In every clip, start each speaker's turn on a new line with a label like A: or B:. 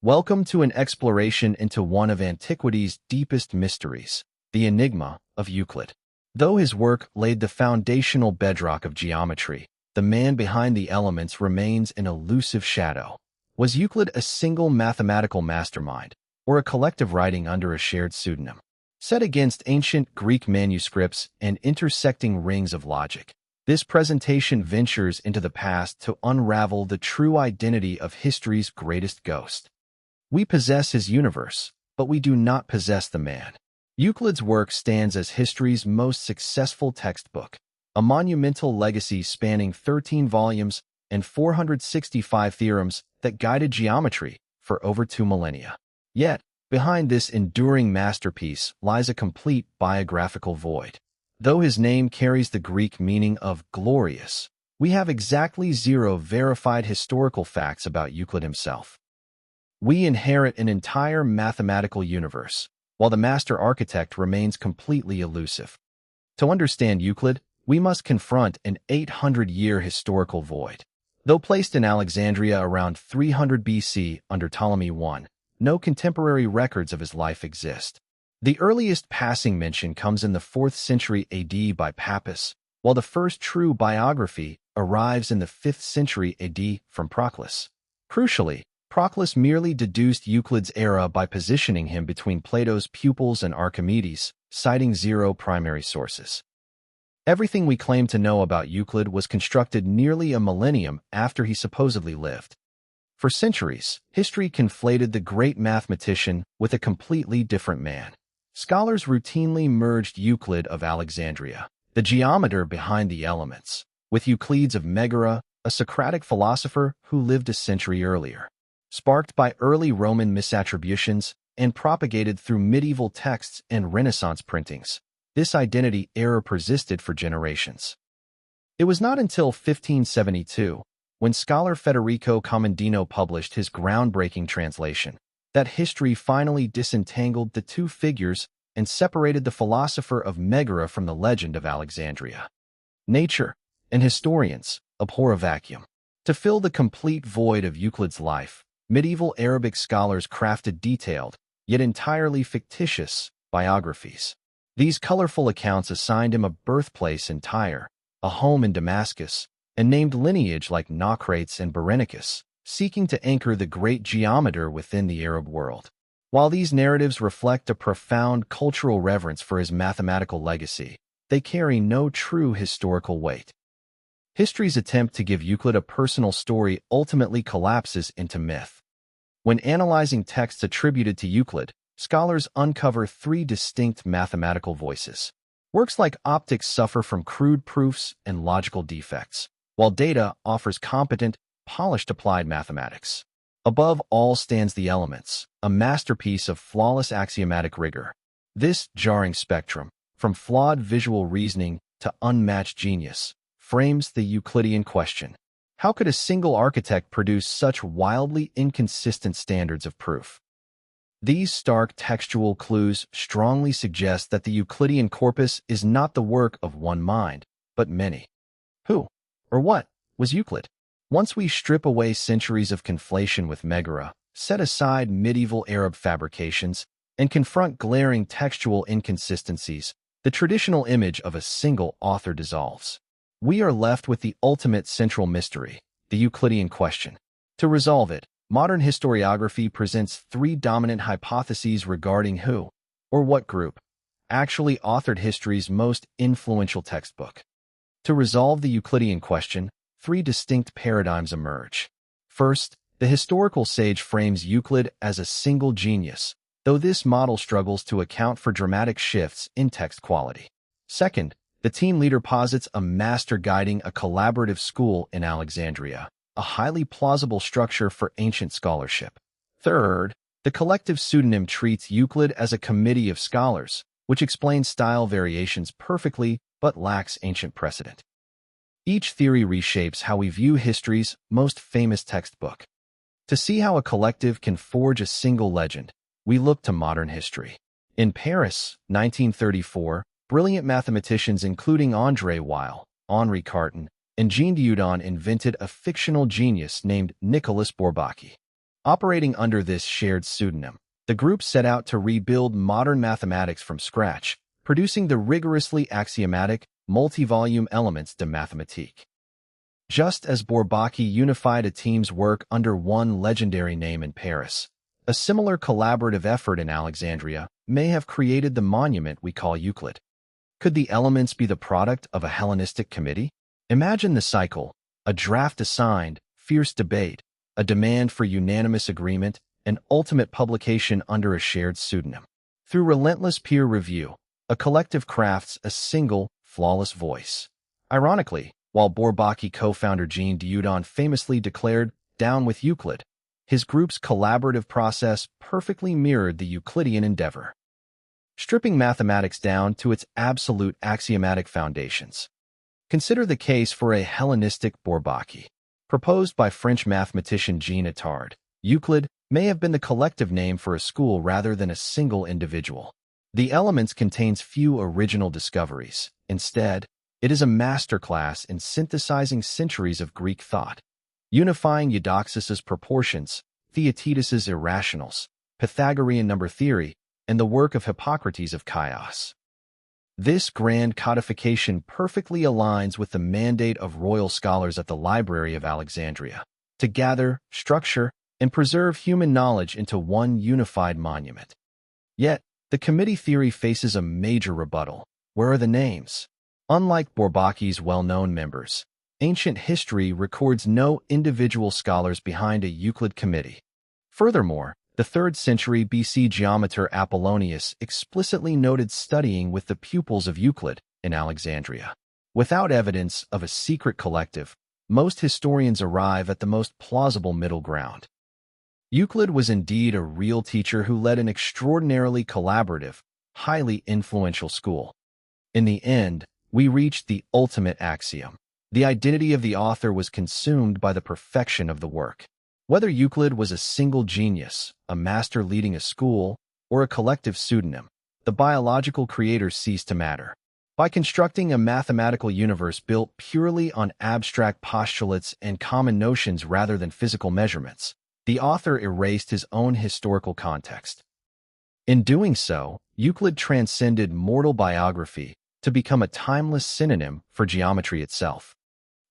A: Welcome to an exploration into one of antiquity's deepest mysteries, the enigma of Euclid. Though his work laid the foundational bedrock of geometry, the man behind the elements remains an elusive shadow. Was Euclid a single mathematical mastermind, or a collective writing under a shared pseudonym? Set against ancient Greek manuscripts and intersecting rings of logic, this presentation ventures into the past to unravel the true identity of history's greatest ghost. We possess his universe, but we do not possess the man. Euclid's work stands as history's most successful textbook, a monumental legacy spanning 13 volumes and 465 theorems that guided geometry for over 2 millennia. Yet, behind this enduring masterpiece lies a complete biographical void. Though his name carries the Greek meaning of glorious, we have exactly 0 verified historical facts about Euclid himself. We inherit an entire mathematical universe, while the master architect remains completely elusive. To understand Euclid, we must confront an 800-year historical void. Though placed in Alexandria around 300 BC under Ptolemy I, no contemporary records of his life exist. The earliest passing mention comes in the 4th century AD by Pappus, while the first true biography arrives in the 5th century AD from Proclus. Crucially, Proclus merely deduced Euclid's era by positioning him between Plato's pupils and Archimedes, citing 0 primary sources. Everything we claim to know about Euclid was constructed nearly a millennium after he supposedly lived. For centuries, history conflated the great mathematician with a completely different man. Scholars routinely merged Euclid of Alexandria, the geometer behind the elements, with Euclides of Megara, a Socratic philosopher who lived a century earlier. Sparked by early Roman misattributions and propagated through medieval texts and Renaissance printings, this identity error persisted for generations. It was not until 1572, when scholar Federico Commendino published his groundbreaking translation, that history finally disentangled the two figures and separated the philosopher of Megara from the legend of Alexandria. Nature and historians abhor a vacuum. To fill the complete void of Euclid's life, medieval Arabic scholars crafted detailed, yet entirely fictitious, biographies. These colorful accounts assigned him a birthplace in Tyre, a home in Damascus, and named lineage like Naucrates and Berenicus, seeking to anchor the great geometer within the Arab world. While these narratives reflect a profound cultural reverence for his mathematical legacy, they carry no true historical weight. History's attempt to give Euclid a personal story ultimately collapses into myth. When analyzing texts attributed to Euclid, scholars uncover 3 distinct mathematical voices. Works like Optics suffer from crude proofs and logical defects, while Data offers competent, polished applied mathematics. Above all stands the Elements, a masterpiece of flawless axiomatic rigor. This jarring spectrum, from flawed visual reasoning to unmatched genius, frames the Euclidean question. How could a single architect produce such wildly inconsistent standards of proof? These stark textual clues strongly suggest that the Euclidean corpus is not the work of one mind, but many. Who, or what, was Euclid? Once we strip away centuries of conflation with Megara, set aside medieval Arab fabrications, and confront glaring textual inconsistencies, the traditional image of a single author dissolves. We are left with the ultimate central mystery, the Euclidean question. To resolve it, modern historiography presents 3 dominant hypotheses regarding who, or what group, actually authored history's most influential textbook. To resolve the Euclidean question, 3 distinct paradigms emerge. First, the historical sage frames Euclid as a single genius, though this model struggles to account for dramatic shifts in text quality. Second, the team leader posits a master guiding a collaborative school in Alexandria, a highly plausible structure for ancient scholarship. Third, the collective pseudonym treats Euclid as a committee of scholars, which explains style variations perfectly but lacks ancient precedent. Each theory reshapes how we view history's most famous textbook. To see how a collective can forge a single legend, we look to modern history. In Paris, 1934, brilliant mathematicians including André Weil, Henri Cartan, and Jean Dieudonné invented a fictional genius named Nicolas Bourbaki. Operating under this shared pseudonym, the group set out to rebuild modern mathematics from scratch, producing the rigorously axiomatic, multi-volume Elements de Mathématiques. Just as Bourbaki unified a team's work under one legendary name in Paris, a similar collaborative effort in Alexandria may have created the monument we call Euclid. Could the elements be the product of a Hellenistic committee? Imagine the cycle: a draft assigned, fierce debate, a demand for unanimous agreement, and ultimate publication under a shared pseudonym. Through relentless peer review, a collective crafts a single, flawless voice. Ironically, while Bourbaki co-founder Jean Dieudonné famously declared, "Down with Euclid," his group's collaborative process perfectly mirrored the Euclidean endeavor, stripping mathematics down to its absolute axiomatic foundations. Consider the case for a Hellenistic Bourbaki. Proposed by French mathematician Jean Attard, Euclid may have been the collective name for a school rather than a single individual. The Elements contains few original discoveries. Instead, it is a masterclass in synthesizing centuries of Greek thought, unifying Eudoxus's proportions, Theaetetus's irrationals, Pythagorean number theory, and the work of Hippocrates of Chios. This grand codification perfectly aligns with the mandate of royal scholars at the Library of Alexandria, to gather, structure, and preserve human knowledge into one unified monument. Yet, the committee theory faces a major rebuttal. Where are the names? Unlike Bourbaki's well-known members, ancient history records no individual scholars behind a Euclid committee. Furthermore, the 3rd century BC geometer Apollonius explicitly noted studying with the pupils of Euclid in Alexandria. Without evidence of a secret collective, most historians arrive at the most plausible middle ground. Euclid was indeed a real teacher who led an extraordinarily collaborative, highly influential school. In the end, we reached the ultimate axiom. The identity of the author was consumed by the perfection of the work. Whether Euclid was a single genius, a master leading a school, or a collective pseudonym, the biological creator ceased to matter. By constructing a mathematical universe built purely on abstract postulates and common notions rather than physical measurements, the author erased his own historical context. In doing so, Euclid transcended mortal biography to become a timeless synonym for geometry itself.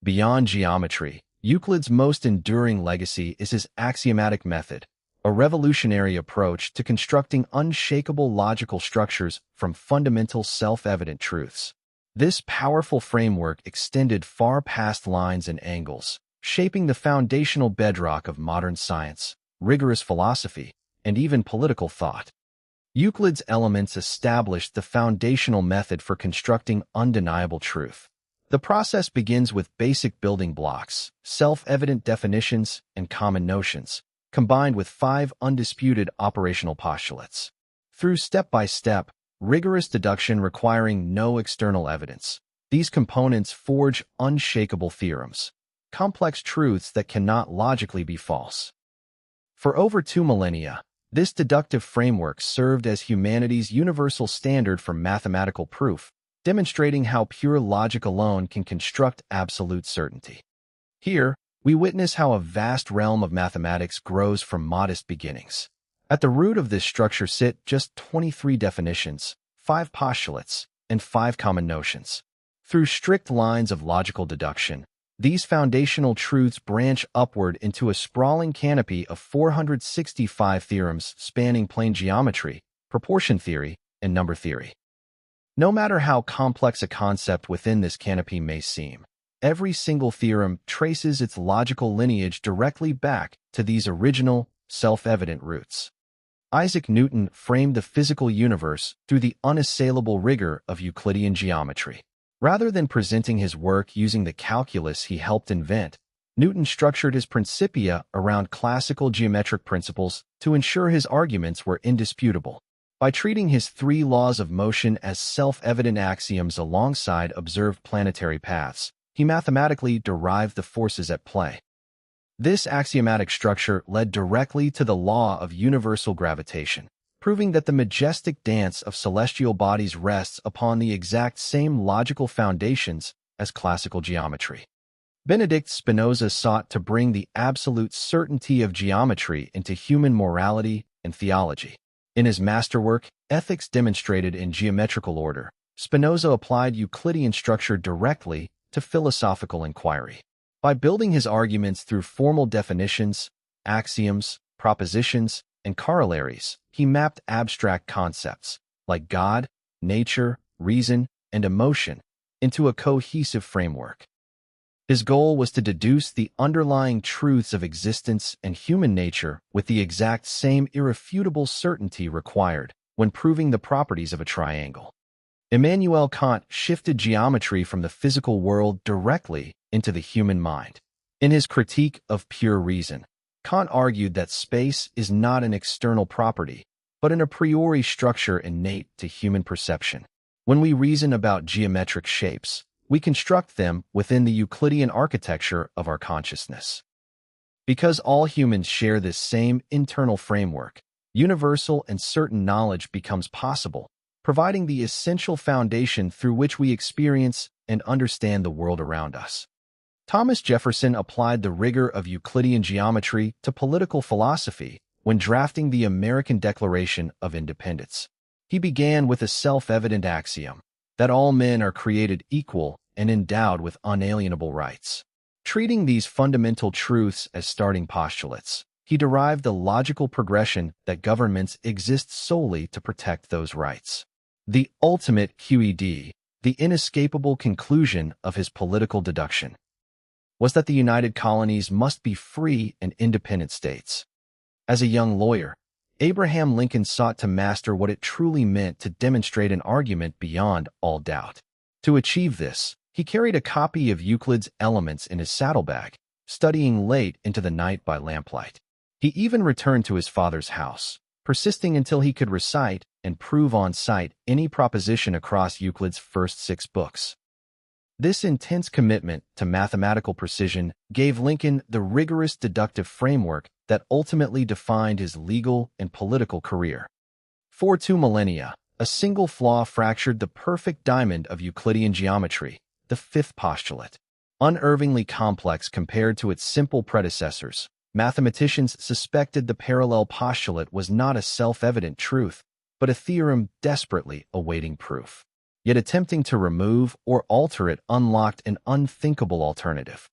A: Beyond geometry, Euclid's most enduring legacy is his axiomatic method, a revolutionary approach to constructing unshakable logical structures from fundamental self-evident truths. This powerful framework extended far past lines and angles, shaping the foundational bedrock of modern science, rigorous philosophy, and even political thought. Euclid's Elements established the foundational method for constructing undeniable truth. The process begins with basic building blocks, self-evident definitions, and common notions, combined with 5 undisputed operational postulates. Through step-by-step, rigorous deduction requiring no external evidence, these components forge unshakable theorems, complex truths that cannot logically be false. For over 2 millennia, this deductive framework served as humanity's universal standard for mathematical proof, demonstrating how pure logic alone can construct absolute certainty. Here, we witness how a vast realm of mathematics grows from modest beginnings. At the root of this structure sit just 23 definitions, 5 postulates, and 5 common notions. Through strict lines of logical deduction, these foundational truths branch upward into a sprawling canopy of 465 theorems spanning plane geometry, proportion theory, and number theory. No matter how complex a concept within this canopy may seem, every single theorem traces its logical lineage directly back to these original, self-evident roots. Isaac Newton framed the physical universe through the unassailable rigor of Euclidean geometry. Rather than presenting his work using the calculus he helped invent, Newton structured his Principia around classical geometric principles to ensure his arguments were indisputable. By treating his 3 laws of motion as self-evident axioms alongside observed planetary paths, he mathematically derived the forces at play. This axiomatic structure led directly to the law of universal gravitation, proving that the majestic dance of celestial bodies rests upon the exact same logical foundations as classical geometry. Benedict Spinoza sought to bring the absolute certainty of geometry into human morality and theology. In his masterwork, Ethics Demonstrated in Geometrical Order, Spinoza applied Euclidean structure directly to philosophical inquiry. By building his arguments through formal definitions, axioms, propositions, and corollaries, he mapped abstract concepts like God, nature, reason, and emotion into a cohesive framework. His goal was to deduce the underlying truths of existence and human nature with the exact same irrefutable certainty required when proving the properties of a triangle. Immanuel Kant shifted geometry from the physical world directly into the human mind. In his critique of pure reason, Kant argued that space is not an external property, but an a priori structure innate to human perception. When we reason about geometric shapes, we construct them within the Euclidean architecture of our consciousness. Because all humans share this same internal framework, universal and certain knowledge becomes possible, providing the essential foundation through which we experience and understand the world around us. Thomas Jefferson applied the rigor of Euclidean geometry to political philosophy when drafting the American Declaration of Independence. He began with a self-evident axiom that all men are created equal and endowed with unalienable rights. Treating these fundamental truths as starting postulates, he derived the logical progression that governments exist solely to protect those rights. The ultimate QED, the inescapable conclusion of his political deduction, was that the United Colonies must be free and independent states. As a young lawyer, Abraham Lincoln sought to master what it truly meant to demonstrate an argument beyond all doubt. To achieve this, he carried a copy of Euclid's Elements in his saddlebag, studying late into the night by lamplight. He even returned to his father's house, persisting until he could recite and prove on sight any proposition across Euclid's first 6 books. This intense commitment to mathematical precision gave Lincoln the rigorous deductive framework that ultimately defined his legal and political career. For 2 millennia, a single flaw fractured the perfect diamond of Euclidean geometry, the 5th postulate. Unervingly complex compared to its simple predecessors, mathematicians suspected the parallel postulate was not a self-evident truth, but a theorem desperately awaiting proof. Yet attempting to remove or alter it unlocked an unthinkable alternative.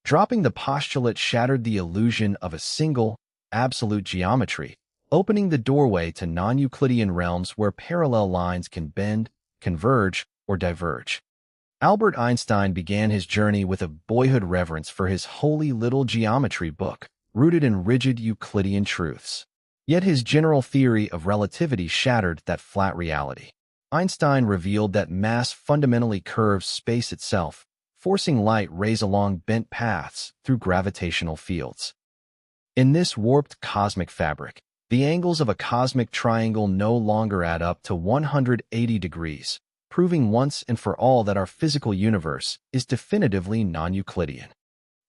A: Dropping the postulate shattered the illusion of a single, absolute geometry, opening the doorway to non-Euclidean realms where parallel lines can bend, converge, or diverge. Albert Einstein began his journey with a boyhood reverence for his holy little geometry book, rooted in rigid Euclidean truths. Yet his general theory of relativity shattered that flat reality. Einstein revealed that mass fundamentally curves space itself, forcing light rays along bent paths through gravitational fields. In this warped cosmic fabric, the angles of a cosmic triangle no longer add up to 180 degrees, proving once and for all that our physical universe is definitively non-Euclidean.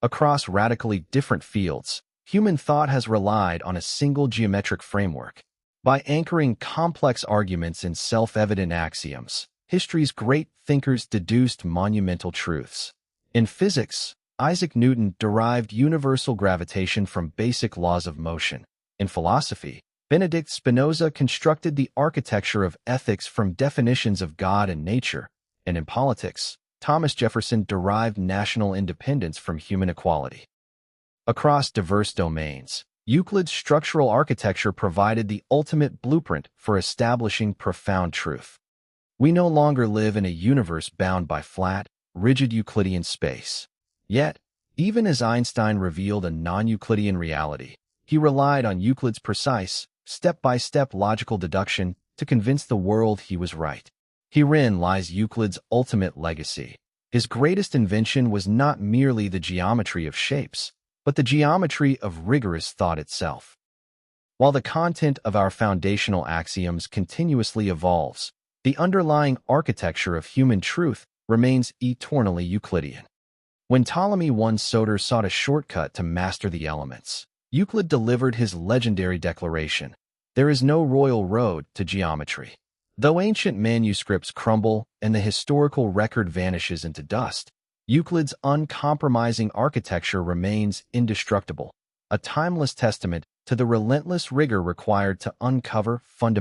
A: Across radically different fields, human thought has relied on a single geometric framework. By anchoring complex arguments in self-evident axioms, history's great thinkers deduced monumental truths. In physics, Isaac Newton derived universal gravitation from basic laws of motion. In philosophy, Benedict Spinoza constructed the architecture of ethics from definitions of God and nature. And in politics, Thomas Jefferson derived national independence from human equality. Across diverse domains, Euclid's structural architecture provided the ultimate blueprint for establishing profound truth. We no longer live in a universe bound by flat, rigid Euclidean space. Yet, even as Einstein revealed a non-Euclidean reality, he relied on Euclid's precise, step-by-step logical deduction to convince the world he was right. Herein lies Euclid's ultimate legacy. His greatest invention was not merely the geometry of shapes, but the geometry of rigorous thought itself. While the content of our foundational axioms continuously evolves, the underlying architecture of human truth remains eternally Euclidean. When Ptolemy I Soter sought a shortcut to master the elements, Euclid delivered his legendary declaration, "There is no royal road to geometry." Though ancient manuscripts crumble and the historical record vanishes into dust, Euclid's uncompromising architecture remains indestructible, a timeless testament to the relentless rigor required to uncover fundamental